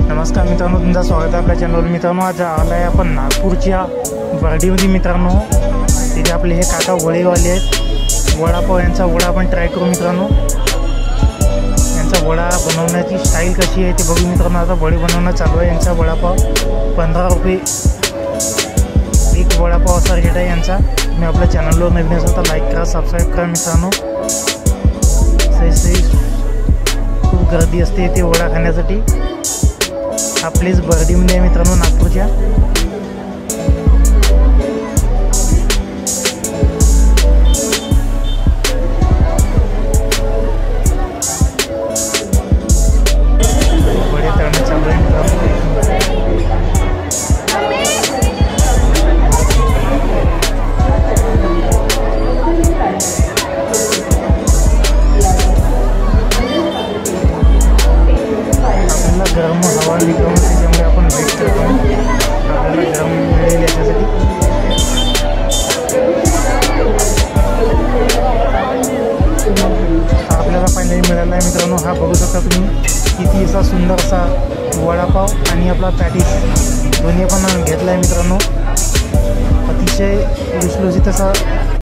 नमस्कार मित्रांनो, तुमचं स्वागत आहे आपल्या चॅनलवर। मित्रांनो, आज आला आहे आपण नागपूरच्या बर्डीमध्ये। मित्रांनो, तिथे आपले हे काका वडेवाले आहेत। वडापाव यांचा वडा आपण ट्राय करू मित्रांनो। यांचा वडा बनवण्याची स्टाईल कशी आहे ते बघू मित्रांनो। आता वडे बनवणं चालू आहे। यांचा वडापाव 15 रुपये एक वडापाव असा रेट आहे यांचा। तुम्ही आपल्या चॅनलवर नवीन असाल तर लाईक करा, सबस्क्राईब करा मित्रांनो। सही खूप गर्दी असते इथे वडा खाण्यासाठी। हा प्लेस बर्डीमध्ये आहे मित्रांनो, नागपूरच्या। वडे तळणं चालू आहे मित्रांनो। गरम हवा निघून त्याच्यामुळे आपण वेट करतो आपल्याला गरम मिळेल याच्यासाठी। आपल्याला फायनली मिळाला आहे मित्रांनो। हा बघू शकता तुम्ही, किती असा सुंदर असा वडापाव आणि आपला पॅटीस दोन्ही पण घेतला आहे मित्रांनो। अतिशय लुसलुसीत असा